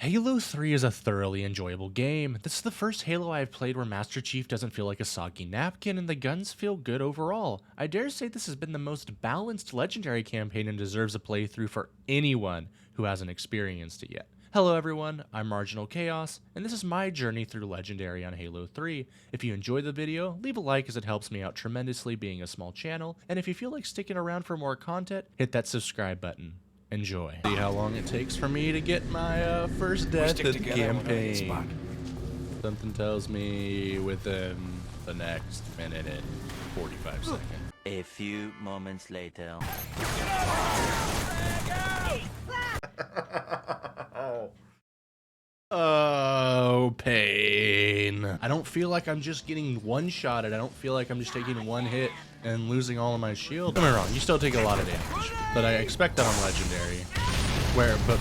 Halo 3 is a thoroughly enjoyable game. This is the first Halo I've played where Master Chief doesn't feel like a soggy napkin and the guns feel good overall. I dare say this has been the most balanced Legendary campaign and deserves a playthrough for anyone who hasn't experienced it yet. Hello everyone, I'm Marginal Chaos, and this is my journey through Legendary on Halo 3. If you enjoyed the video, leave a like as it helps me out tremendously being a small channel, and if you feel like sticking around for more content, hit that subscribe button. Enjoy. See how long it takes for me to get my first death in the campaign. Something tells me within the next minute and 45 seconds. A few moments later. Oh, pain. I don't feel like I'm just getting one-shotted. I don't feel like I'm just taking one hit and losing all of my shield. Don't get me wrong, you still take a lot of damage, but I expect that on Legendary. But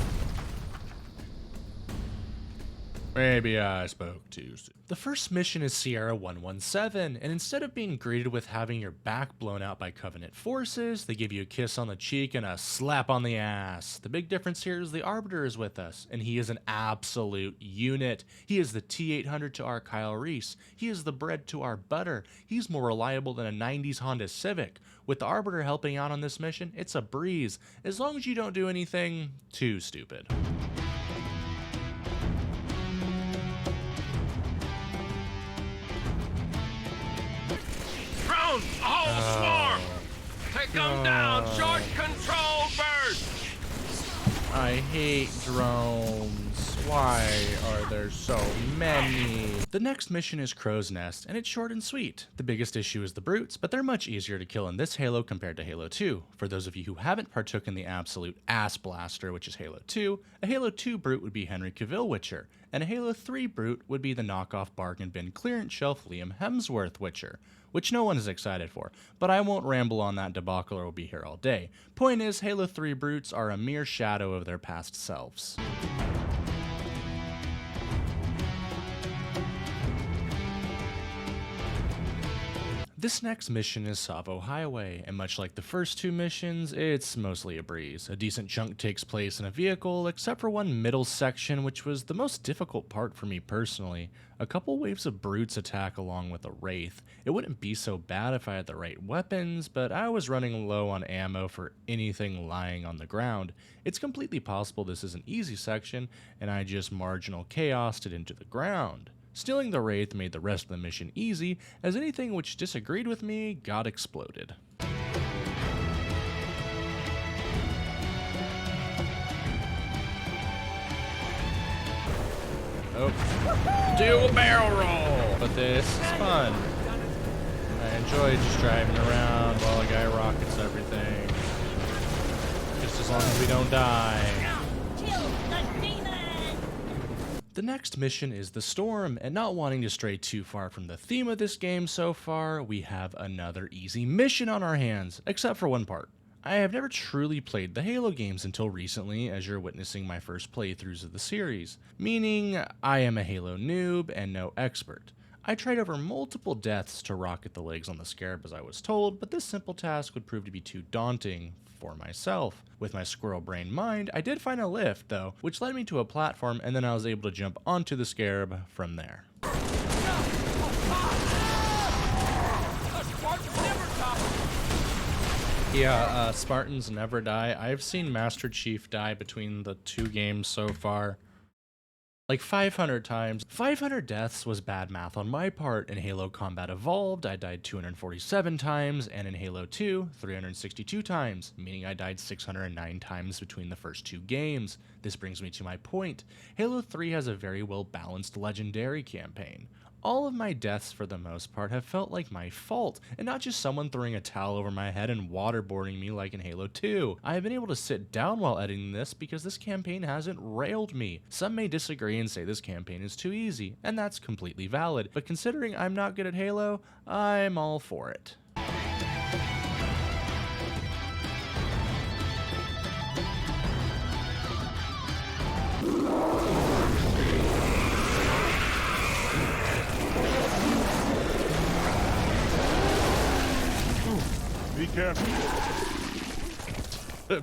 maybe I spoke too soon. The first mission is Sierra 117, and instead of being greeted with having your back blown out by Covenant forces, they give you a kiss on the cheek and a slap on the ass. The big difference here is the Arbiter is with us, and he is an absolute unit. He is the T-800 to our Kyle Reese. He is the bread to our butter. He's more reliable than a 90s Honda Civic. With the Arbiter helping out on this mission, it's a breeze, as long as you don't do anything too stupid. A whole swarm! Take them down! Short control burst! I hate drones. Why are there so many? The next mission is Crow's Nest, and it's short and sweet. The biggest issue is the brutes, but they're much easier to kill in this Halo compared to Halo 2. For those of you who haven't partook in the absolute ass blaster, which is Halo 2, a Halo 2 brute would be Henry Cavill Witcher, and a Halo 3 brute would be the knockoff bargain bin clearance shelf Liam Hemsworth Witcher, which no one is excited for, but I won't ramble on that debacle or we'll be here all day. Point is, Halo 3 brutes are a mere shadow of their past selves. This next mission is Savo Highway, and much like the first two missions, it's mostly a breeze. A decent chunk takes place in a vehicle, except for one middle section, which was the most difficult part for me personally. A couple waves of brutes attack along with a wraith. It wouldn't be so bad if I had the right weapons, but I was running low on ammo for anything lying on the ground. It's completely possible this is an easy section, and I just Marginal Chaos'd it into the ground. Stealing the Wraith made the rest of the mission easy, as anything which disagreed with me got exploded. Oh, do a barrel roll! But this is fun. I enjoy just driving around while a guy rockets everything. Just as long as we don't die. The next mission is the Storm, and not wanting to stray too far from the theme of this game so far, we have another easy mission on our hands, except for one part. I have never truly played the Halo games until recently, as you're witnessing my first playthroughs of the series, meaning I am a Halo noob and no expert. I tried over multiple deaths to rocket the legs on the Scarab as I was told, but this simple task would prove to be too daunting for myself. With my squirrel brain mind, I did find a lift though, which led me to a platform, and then I was able to jump onto the Scarab from there. Yeah, Spartans never die. I've seen Master Chief die between the two games so far like 500 times. 500 deaths was bad math on my part. In Halo Combat Evolved, I died 247 times, and in Halo 2, 362 times, meaning I died 609 times between the first two games. This brings me to my point. Halo 3 has a very well balanced Legendary campaign. All of my deaths, for the most part, have felt like my fault, and not just someone throwing a towel over my head and waterboarding me like in Halo 2. I have been able to sit down while editing this because this campaign hasn't railed me. Some may disagree and say this campaign is too easy, and that's completely valid, but considering I'm not good at Halo, I'm all for it. Be careful.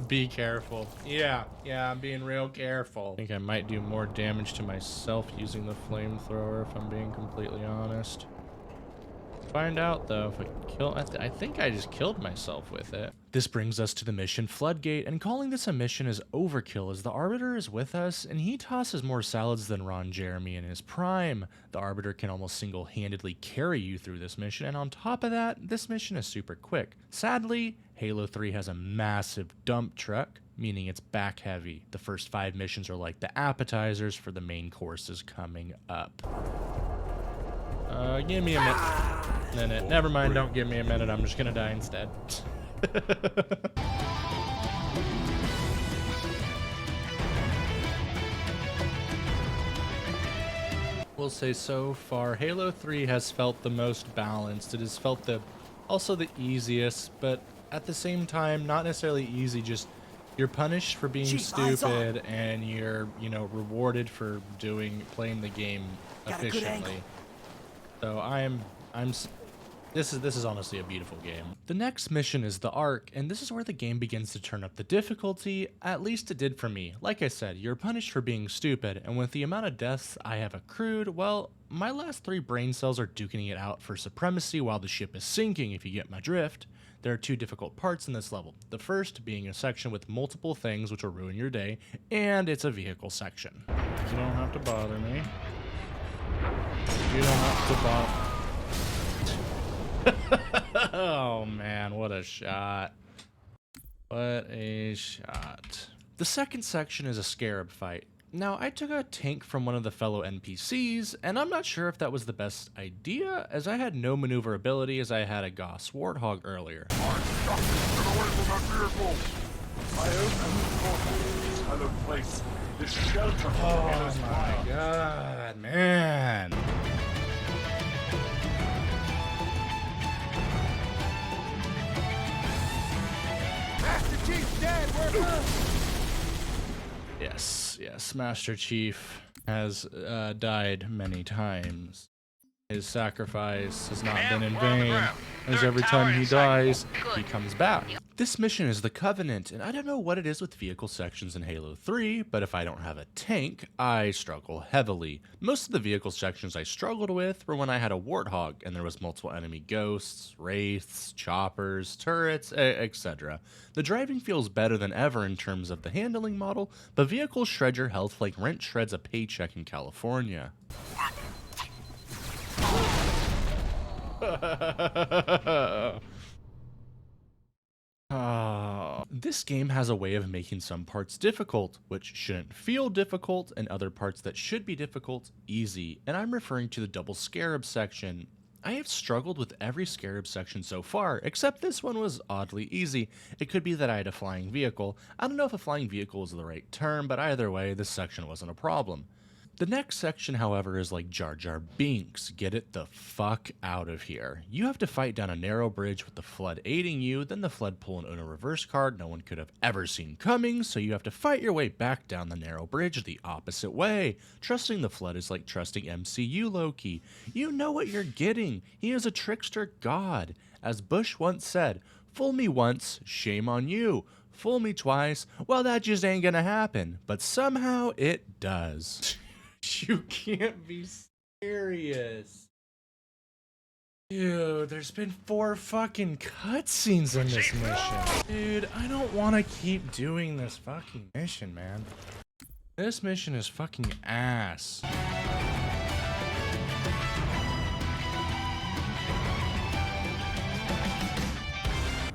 Be careful. Yeah, I'm being real careful. I think I might do more damage to myself using the flamethrower, if I'm being completely honest. Find out though if I kill. I think I just killed myself with it. This brings us to the mission Floodgate, and calling this a mission is overkill as the Arbiter is with us and he tosses more salads than Ron Jeremy in his prime. The Arbiter can almost single-handedly carry you through this mission, and on top of that, this mission is super quick. Sadly, Halo 3 has a massive dump truck, meaning it's back heavy. The first 5 missions are like the appetizers for the main courses coming up. Give me a minute. Never mind, don't give me a minute. I'm just gonna die instead. We'll say so far, Halo 3 has felt the most balanced. It has felt also the easiest, but at the same time, not necessarily easy, just you're punished for being stupid and you're, rewarded for playing the game efficiently. So this is honestly a beautiful game. The next mission is the Ark, and this is where the game begins to turn up the difficulty. At least it did for me. Like I said, you're punished for being stupid, and with the amount of deaths I have accrued, well, my last 3 brain cells are duking it out for supremacy while the ship is sinking, if you get my drift. There are 2 difficult parts in this level. The first being a section with multiple things which will ruin your day, and it's a vehicle section. You don't have to bother me. You don't have to bother. Oh man, what a shot. What a shot. The second section is a scarab fight. Now, I took a tank from one of the fellow NPCs, and I'm not sure if that was the best idea, as I had no maneuverability as I had a Goss Warthog earlier. Get away from that vehicle! I opened this hollow place. This shelter. Oh my god, man. Master Chief's dead. We're up. Yes, Master Chief has died many times. His sacrifice has not been in vain, as every time he dies, he comes back. This mission is the Covenant, and I don't know what it is with vehicle sections in Halo 3, but if I don't have a tank, I struggle heavily. Most of the vehicle sections I struggled with were when I had a Warthog, and there was multiple enemy ghosts, wraiths, choppers, turrets, etc. The driving feels better than ever in terms of the handling model, but vehicles shred your health like rent shreds a paycheck in California. This game has a way of making some parts difficult, which shouldn't feel difficult, and other parts that should be difficult, easy. And I'm referring to the double scarab section. I have struggled with every scarab section so far, except this one was oddly easy. It could be that I had a flying vehicle. I don't know if a flying vehicle is the right term, but either way, this section wasn't a problem. The next section, however, is like Jar Jar Binks. Get it the fuck out of here. You have to fight down a narrow bridge with the Flood aiding you, then the Flood pull an Uno reverse card no one could have ever seen coming, so you have to fight your way back down the narrow bridge the opposite way. Trusting the Flood is like trusting MCU Loki. You know what you're getting. He is a trickster god. As Bush once said, "Fool me once, shame on you. Fool me twice, well that just ain't gonna happen." But somehow it does. You can't be serious. Dude, there's been 4 fucking cutscenes in this mission. Dude, I don't want to keep doing this fucking mission, man. This mission is fucking ass.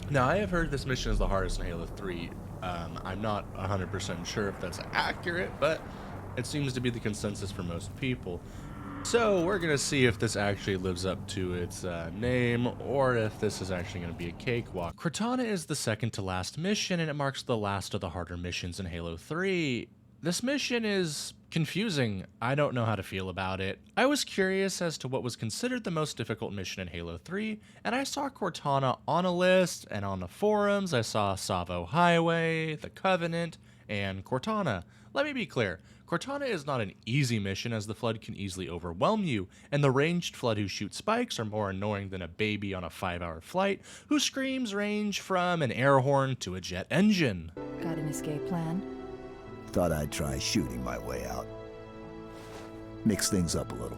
Now, I have heard this mission is the hardest in Halo 3. I'm not 100% sure if that's accurate, but it seems to be the consensus for most people. So we're going to see if this actually lives up to its name, or if this is actually going to be a cakewalk. Cortana is the second to last mission, and it marks the last of the harder missions in Halo 3. This mission is confusing. I don't know how to feel about it. I was curious as to what was considered the most difficult mission in Halo 3, and I saw Cortana on a list, and on the forums I saw Savo Highway, the Covenant, and Cortana. Let me be clear. Cortana is not an easy mission as the Flood can easily overwhelm you, and the ranged Flood who shoot spikes are more annoying than a baby on a 5-hour flight whose screams range from an air horn to a jet engine. Got an escape plan? Thought I'd try shooting my way out. Mix things up a little.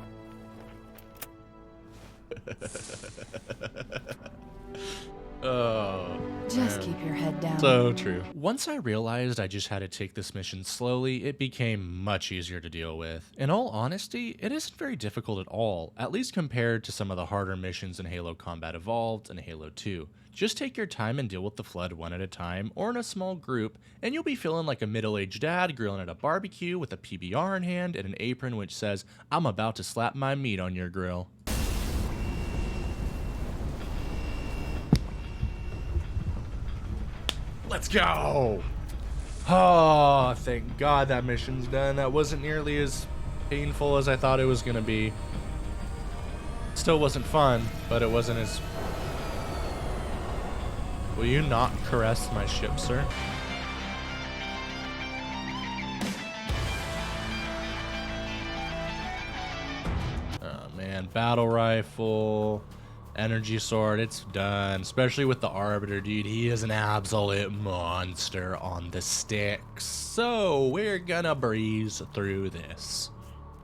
Oh, Just man. keep your head down. So true. Once I realized I just had to take this mission slowly, it became much easier to deal with. In all honesty, it isn't very difficult at all, at least compared to some of the harder missions in Halo Combat Evolved and Halo 2. Just take your time and deal with the Flood one at a time or in a small group, and you'll be feeling like a middle-aged dad grilling at a barbecue with a PBR in hand and an apron which says, "I'm about to slap my meat on your grill." Let's go! Oh, thank God that mission's done. That wasn't nearly as painful as I thought it was gonna be. Still wasn't fun, but it wasn't as... Will you not caress my ship, sir? Oh man, battle rifle... Energy sword, it's done. Especially with the Arbiter, dude. He is an absolute monster on the sticks. So we're gonna breeze through this.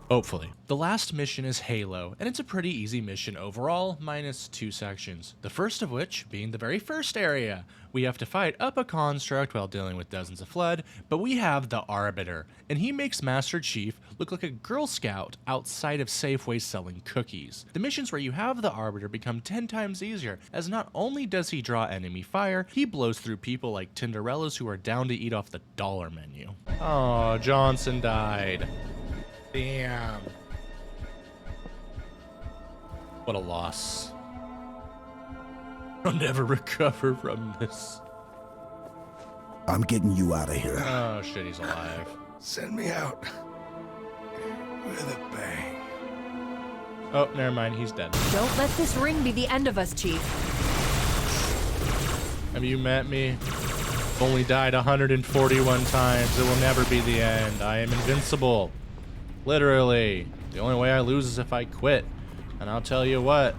Hopefully. The last mission is Halo, and it's a pretty easy mission overall, minus 2 sections. The first of which being the very first area. We have to fight up a construct while dealing with dozens of Flood, but we have the Arbiter, and he makes Master Chief look like a Girl Scout outside of Safeway selling cookies. The missions where you have the Arbiter become 10 times easier, as not only does he draw enemy fire, he blows through people like Tinderellas who are down to eat off the dollar menu. Oh, Johnson died. Damn. What a loss. I'll never recover from this. I'm getting you out of here. Oh shit, he's alive. Send me out with a bang. Oh, never mind, he's dead. Don't let this ring be the end of us, Chief. Have you met me? I've only died 141 times. It will never be the end. I am invincible. Literally. The only way I lose is if I quit. And I'll tell you what,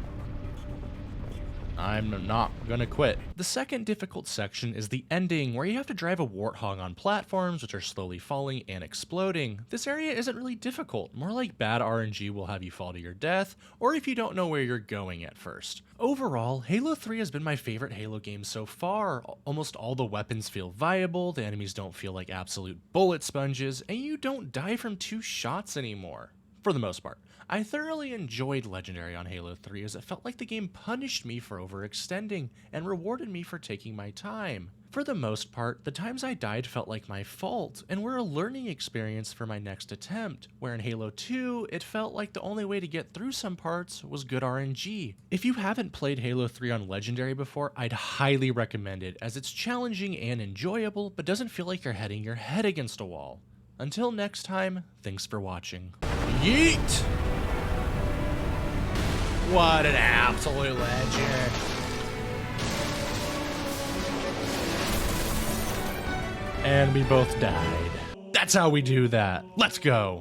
I'm not gonna quit. The second difficult section is the ending, where you have to drive a warthog on platforms which are slowly falling and exploding. This area isn't really difficult, more like bad RNG will have you fall to your death, or if you don't know where you're going at first. Overall, Halo 3 has been my favorite Halo game so far. Almost all the weapons feel viable, the enemies don't feel like absolute bullet sponges, and you don't die from 2 shots anymore. For the most part. I thoroughly enjoyed Legendary on Halo 3 as it felt like the game punished me for overextending and rewarded me for taking my time. For the most part, the times I died felt like my fault and were a learning experience for my next attempt, where in Halo 2, it felt like the only way to get through some parts was good RNG. If you haven't played Halo 3 on Legendary before, I'd highly recommend it as it's challenging and enjoyable, but doesn't feel like you're hitting your head against a wall. Until next time, thanks for watching. Yeet! What an absolute legend. And we both died. That's how we do that. Let's go.